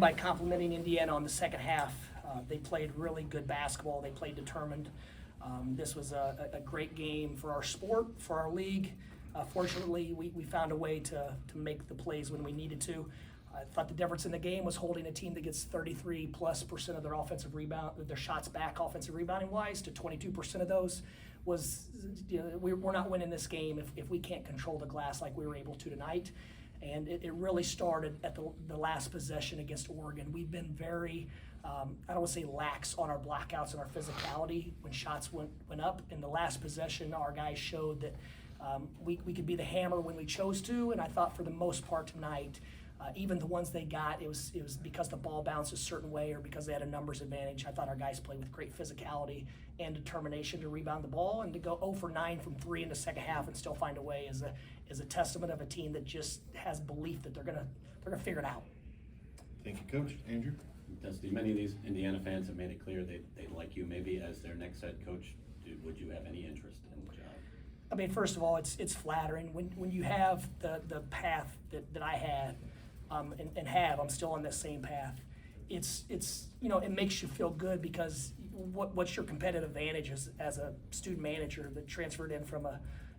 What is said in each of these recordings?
By complimenting Indiana on the second half. They played really good basketball. They played determined. This was a great game for our sport, for our league. Fortunately, we found a way to make the plays when we needed to. I thought the difference in the game was holding a team that gets 33+% of their offensive rebound, their shots back offensive rebounding wise, to 22% of those. We're not winning this game if we can't control the glass like we were able to tonight. And it really started at the last possession against Oregon. We've been very, I don't want to say lax on our blockouts and our physicality when shots went up. In the last possession, our guys showed that we could be the hammer when we chose to, and I thought for the most part tonight, even the ones they got, it was because the ball bounced a certain way or because they had a numbers advantage. I thought our guys played with great physicality and determination to rebound the ball, and to go 0 for 9 from 3 in the second half and still find a way is a testament of a team that just has belief that they're gonna figure it out. Thank you, Coach. Andrew? Dusty, many of these Indiana fans have made it clear they'd like you maybe as their next head coach. Would you have any interest in the job? I mean, first of all, it's flattering when you have the path that I had and I'm still on that same path. It's it makes you feel good because what's your competitive advantage as a student manager that transferred in from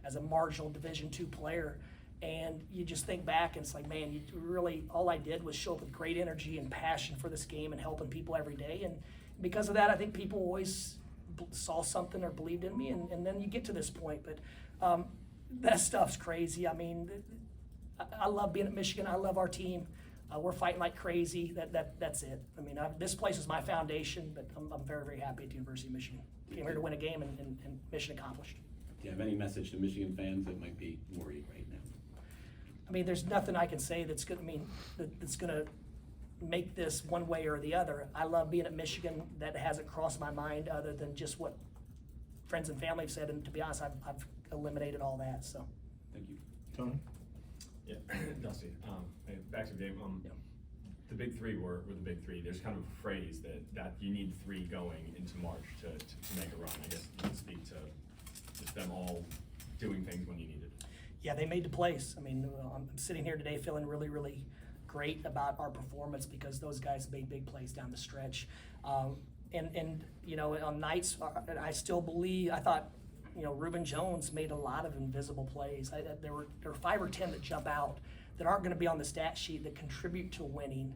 as a marginal Division II player, and you just think back and it's like, man, you really, all I did was show up with great energy and passion for this game and helping people every day, and because of that, I think people always saw something or believed in me, and then you get to this point. But that stuff's crazy. I mean, I love being at Michigan. I love our team. We're fighting like crazy. That's it. I mean, this place is my foundation, but I'm very, very happy at the University of Michigan. Came here to win a game and mission accomplished. Do you have any message to Michigan fans that might be worried right now? I mean, there's nothing I can say that's gonna make this one way or the other. I love being at Michigan. That hasn't crossed my mind other than just what friends and family have said, and to be honest, I've eliminated all that. So. Thank you. Tony? Yeah, Dusty, back to the game. The big three were the big three. There's kind of a phrase that you need three going into March to make a run. I guess you can speak to just them all doing things when you needed. Yeah, they made the plays. I mean, I'm sitting here today feeling really, really great about our performance because those guys made big plays down the stretch. And on nights, I still believe, I thought, Reuben Jones made a lot of invisible plays. There were 5 or 10 that jump out that aren't going to be on the stat sheet that contribute to winning.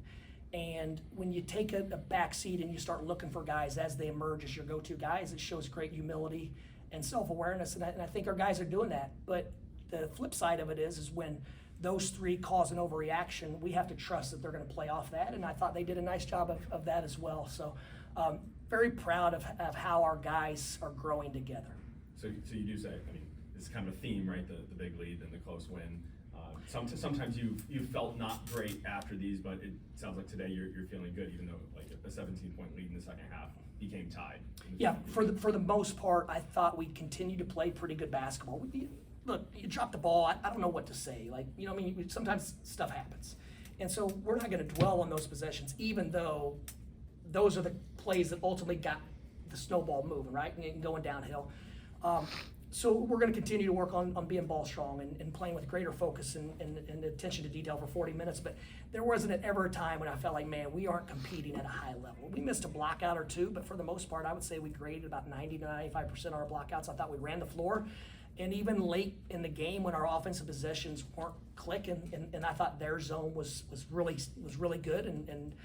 And when you take a back seat and you start looking for guys as they emerge as your go-to guys, it shows great humility and self-awareness. And I think our guys are doing that. But the flip side of it is when those three cause an overreaction, we have to trust that they're going to play off that. And I thought they did a nice job of that as well. So very proud of how our guys are growing together. So you do say, I mean, it's kind of a theme, right? The big lead and the close win. Sometimes you felt not great after these, but it sounds like today you're feeling good, even though like a 17-point lead in the second half became tied. Yeah, for the most part, I thought we continued to play pretty good basketball. Look, you drop the ball, I don't know what to say. Sometimes stuff happens. And so we're not going to dwell on those possessions, even though those are the plays that ultimately got the snowball moving, right, and going downhill. So we're going to continue to work on being ball strong and playing with greater focus and attention to detail for 40 minutes. But there wasn't ever a time when I felt like, man, we aren't competing at a high level. We missed a blockout or two, but for the most part, I would say we graded about 90 to 95% of our blockouts. I thought we ran the floor. And even late in the game when our offensive possessions weren't clicking, and I thought their zone was really good and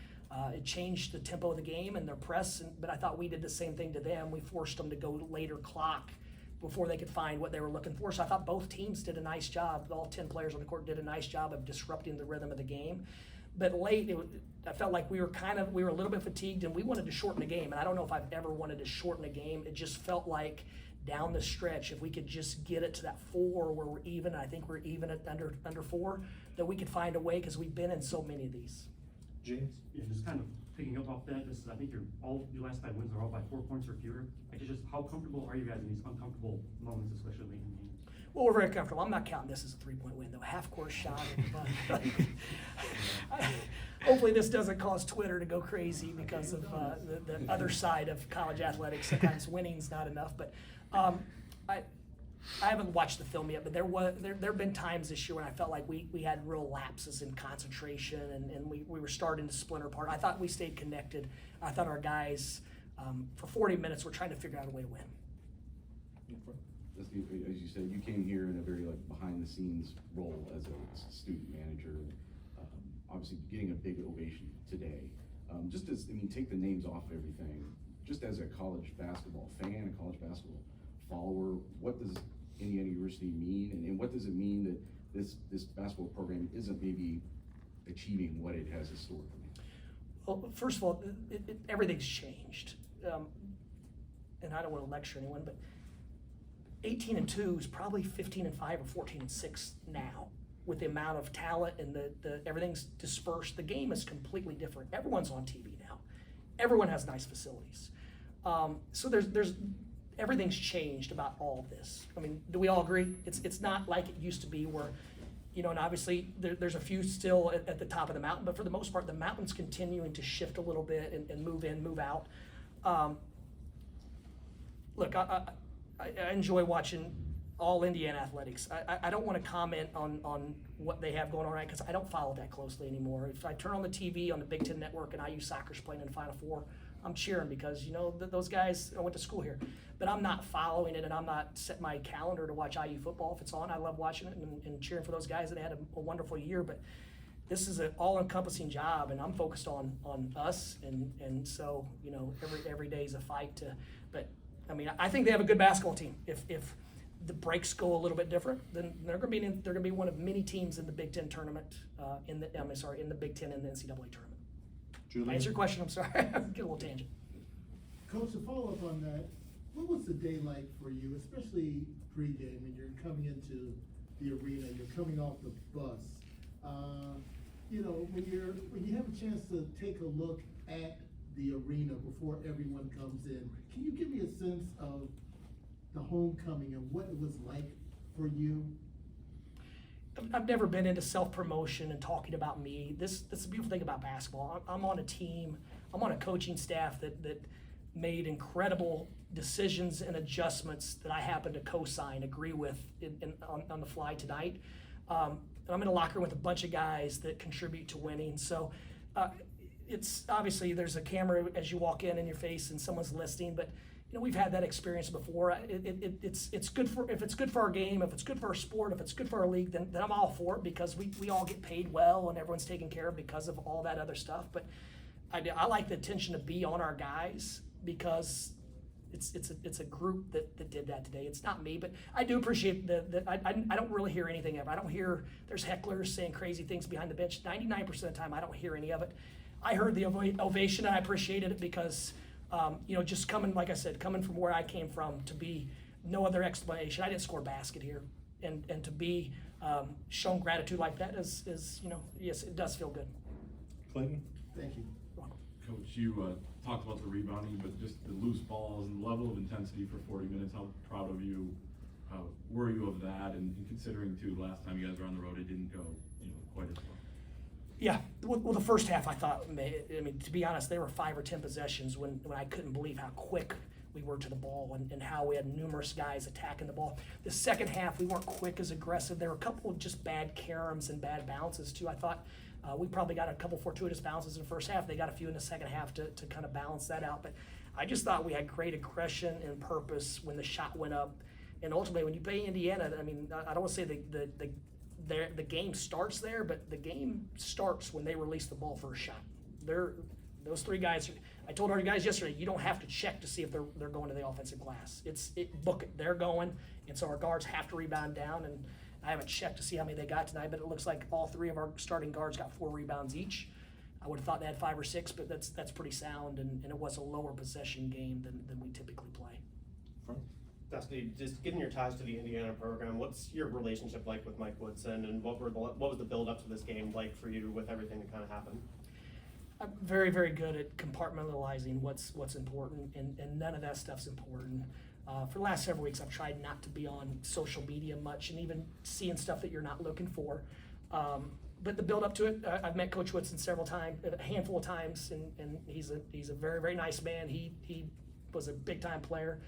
it changed the tempo of the game and their press. But I thought we did the same thing to them. We forced them to go later clock before they could find what they were looking for. So I thought both teams did a nice job. All 10 players on the court did a nice job of disrupting the rhythm of the game. But late, I felt like we were a little bit fatigued and we wanted to shorten the game. And I don't know if I've ever wanted to shorten a game. It just felt like down the stretch, if we could just get it to that 4 where we're even, I think we're even at under 4, that we could find a way because we've been in so many of these. James? Yeah, just kind of picking up off that, I think your last 5 wins are all by 4 points or fewer. Just how comfortable are you guys in these uncomfortable moments, especially late in the game? Well, we're very comfortable. I'm not counting this as a 3-point win, though. Half-court shot. Hopefully this doesn't cause Twitter to go crazy because of the other side of college athletics. Sometimes winning's not enough. But I haven't watched the film yet, but there have been times this year when I felt like we had real lapses in concentration and we were starting to splinter apart. I thought we stayed connected. I thought our guys, for 40 minutes, were trying to figure out a way to win. Dusty, as you said, you came here in a very behind the scenes role as a student manager. Obviously getting a big ovation today. Take the names off everything. Just as a college basketball fan, a college basketball follower, what does Indiana University mean, and what does it mean that this basketball program isn't maybe achieving what it has historically? Well, first of all, everything's changed, and I don't want to lecture anyone, but 18-2 is probably 15-5 or 14-6 now. With the amount of talent and the everything's dispersed, the game is completely different. Everyone's on TV now. Everyone has nice facilities. So there's everything's changed about all of this. I mean, do we all agree? It's not like it used to be where, and obviously there's a few still at the top of the mountain, but for the most part, the mountain's continuing to shift a little bit and move in, move out. Look, I enjoy watching all Indiana athletics. I don't want to comment on what they have going on right because I don't follow that closely anymore. If I turn on the TV on the Big Ten Network and IU soccer's playing in the Final Four, I'm cheering because those guys, I went to school here, but I'm not following it and I'm not setting my calendar to watch IU football. If it's on, I love watching it and cheering for those guys that had a wonderful year. But this is an all-encompassing job, and I'm focused on us, and so every day is a fight. But I mean, I think they have a good basketball team. If the breaks go a little bit different, then they're going to be one of many teams in the Big Ten tournament, in the Big Ten and the NCAA tournament. Julian? Answer your question. I'm sorry, get a little tangent. Coach, to follow up on that, what was the day like for you, especially pregame, when you're coming into the arena, you're coming off the bus? When you have a chance to take a look at the arena before everyone comes in, can you give me a sense of the homecoming and what it was like for you? I've never been into self-promotion and talking about me. This is the beautiful thing about basketball. I'm on a team, I'm on a coaching staff that made incredible decisions and adjustments that I happen to co-sign, agree with on the fly tonight. And I'm in a locker room with a bunch of guys that contribute to winning. So it's obviously there's a camera as you walk in your face and someone's listening, but we've had that experience before. It's good if it's good for our game, if it's good for our sport, if it's good for our league, then I'm all for it because we all get paid well and everyone's taken care of because of all that other stuff. But I like the attention to be on our guys because it's a group that did that today. It's not me, but I do appreciate that. I don't really hear anything of it. I don't hear there's hecklers saying crazy things behind the bench. 99% of the time, I don't hear any of it. I heard the ovation and I appreciated it because. Just coming, like I said, coming from where I came from to be no other explanation. I didn't score a basket here, and to be shown gratitude like that is yes, it does feel good. Clayton? Thank you. Coach, you talked about the rebounding, but just the loose balls and the level of intensity for 40 minutes. How proud of you were you of that? And considering too, last time you guys were on the road, it didn't go quite as well. Yeah, well, the first half I thought, to be honest, there were 5 or 10 possessions when I couldn't believe how quick we were to the ball and how we had numerous guys attacking the ball. The second half, we weren't quick as aggressive. There were a couple of just bad caroms and bad bounces too. I thought we probably got a couple fortuitous bounces in the first half. They got a few in the second half to kind of balance that out. But I just thought we had great aggression and purpose when the shot went up. And ultimately, when you play Indiana, I don't want to say the game starts there, but the game starts when they release the ball for a shot. Those 3 guys. I told our guys yesterday, you don't have to check to see if they're going to the offensive glass. Book it. They're going, and so our guards have to rebound down. And I haven't checked to see how many they got tonight, but it looks like all 3 of our starting guards got 4 rebounds each. I would have thought they had 5 or 6, but that's pretty sound, and it was a lower possession game than we typically play. Front? Dusty, just given your ties to the Indiana program, what's your relationship like with Mike Woodson, and what was the build up to this game like for you with everything that kind of happened? I'm very, very good at compartmentalizing what's important, and none of that stuff's important. For the last several weeks, I've tried not to be on social media much, and even seeing stuff that you're not looking for. But the build up to it, I've met Coach Woodson a handful of times, and he's a very, very nice man. He was a big time player.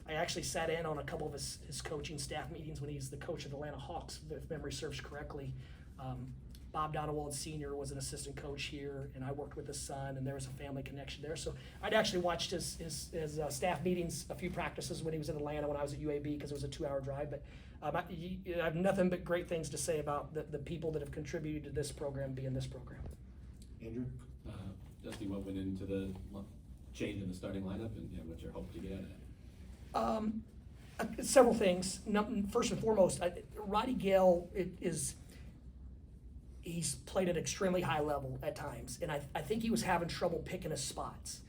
I actually sat in on a couple of his coaching staff meetings when he's the coach of the Atlanta Hawks, if memory serves correctly. Bob Donowald Sr. was an assistant coach here, and I worked with his son, and there was a family connection there. So I'd actually watched his staff meetings, a few practices when he was in Atlanta when I was at UAB, because it was a 2-hour drive. But I have nothing but great things to say about the people that have contributed to this program being this program. Andrew? Dusty, what went into the change in the starting lineup, and what's your hope to get out of that? Several things. First and foremost, Roddy Gale he's played at an extremely high level at times, and I think he was having trouble picking his spots.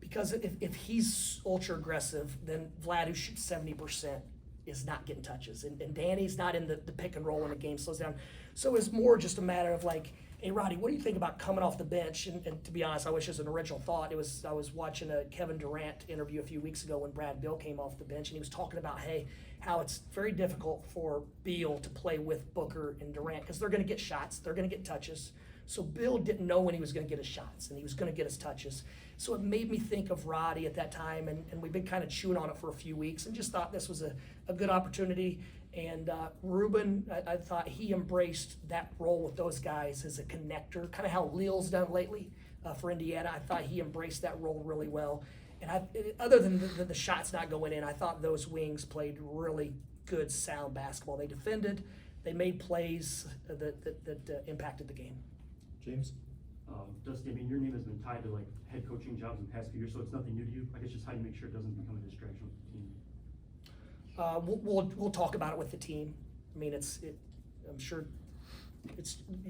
Because if he's ultra aggressive, then Vlad, who shoots 70%, is not getting touches. And Danny's not in the pick and roll when the game slows down. So it's more just a matter of like, hey, Roddy, what do you think about coming off the bench? And to be honest, I wish it was an original thought. I was watching a Kevin Durant interview a few weeks ago when Brad Beal came off the bench, and he was talking about, hey, how it's very difficult for Beal to play with Booker and Durant because they're going to get shots, they're going to get touches. So Bill didn't know when he was going to get his shots, and he was going to get his touches. So it made me think of Roddy at that time, and we've been kind of chewing on it for a few weeks and just thought this was a good opportunity. And Ruben, I thought he embraced that role with those guys as a connector, kind of how Leal's done lately for Indiana. I thought he embraced that role really well. And other than the shots not going in, I thought those wings played really good, sound basketball. They defended, they made plays that impacted the game. James? Dusty, I mean, your name has been tied to like head coaching jobs in the past few years, so it's nothing new to you. I guess just how you make sure it doesn't become a distraction with the team. We'll talk about it with the team. I mean, I'm sure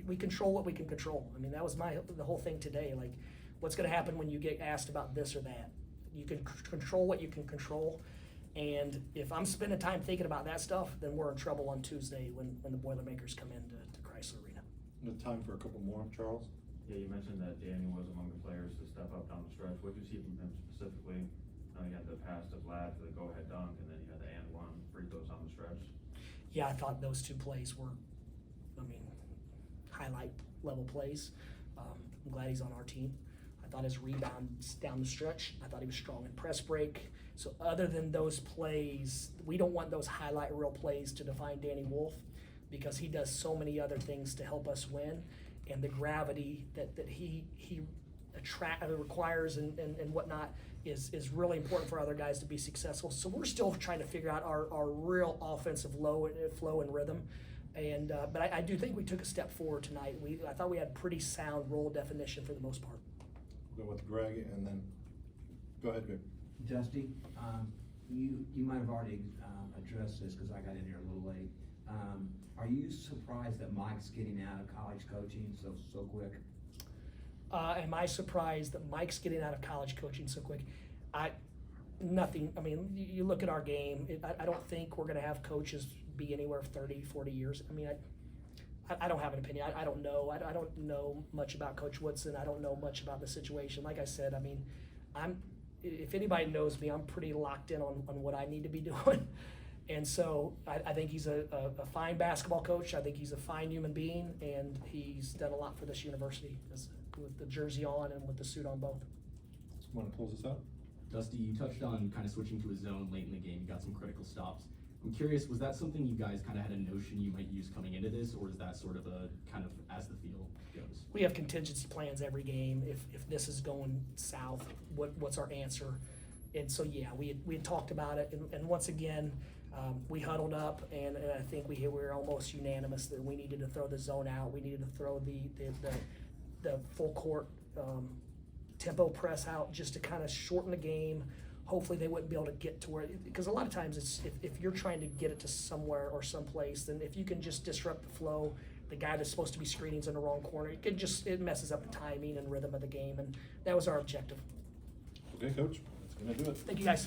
we control what we can control. I mean, that was the whole thing today. Like, what's going to happen when you get asked about this or that? You can control what you can control. And if I'm spending time thinking about that stuff, then we're in trouble on Tuesday when the Boilermakers come into Chrysler Arena. Time for a couple more, Charles? Yeah, you mentioned that Danny was among the players to step up down the stretch. What did you see from him specifically? He had the pass to Vlad for the go-ahead dunk, and then he had the and one free throws on the stretch. Yeah, I thought those two plays were, highlight level plays. I'm glad he's on our team. I thought his rebounds down the stretch, I thought he was strong in press break. So other than those plays, we don't want those highlight reel plays to define Danny Wolf, because he does so many other things to help us win, and the gravity that he requires and whatnot is really important for other guys to be successful. So we're still trying to figure out our real offensive flow and rhythm. And but I do think we took a step forward tonight. I thought we had pretty sound role definition for the most part. We'll go with Greg, and then go ahead, Greg. Dusty, you might have already addressed this because I got in here a little late. Are you surprised that Mike's getting out of college coaching so quick? Am I surprised that Mike's getting out of college coaching so quick? Nothing. I mean, you look at our game, I don't think we're going to have coaches be anywhere 30, 40 years. I mean, I don't have an opinion. I don't know. I don't know much about Coach Woodson. I don't know much about the situation. Like I said, I mean, if anybody knows me, I'm pretty locked in on what I need to be doing. And so I think he's a fine basketball coach. I think he's a fine human being, and he's done a lot for this university with the jersey on and with the suit on both. Want to close this out? Dusty, you touched on kind of switching to a zone late in the game. You got some critical stops. I'm curious, was that something you guys kind of had a notion you might use coming into this, or is that sort of a kind of as the field goes? We have contingency plans every game. If this is going south, what's our answer? And so, yeah, we had talked about it. And once again, we huddled up, and I think we were almost unanimous that we needed to throw the zone out. We needed to throw the full court tempo press out just to kind of shorten the game. Hopefully they wouldn't be able to get to where, because a lot of times it's if you're trying to get it to somewhere or someplace, then if you can just disrupt the flow, the guy that's supposed to be screening's in the wrong corner, it messes up the timing and rhythm of the game, and that was our objective. Okay, Coach, that's gonna do it. Thank you, guys.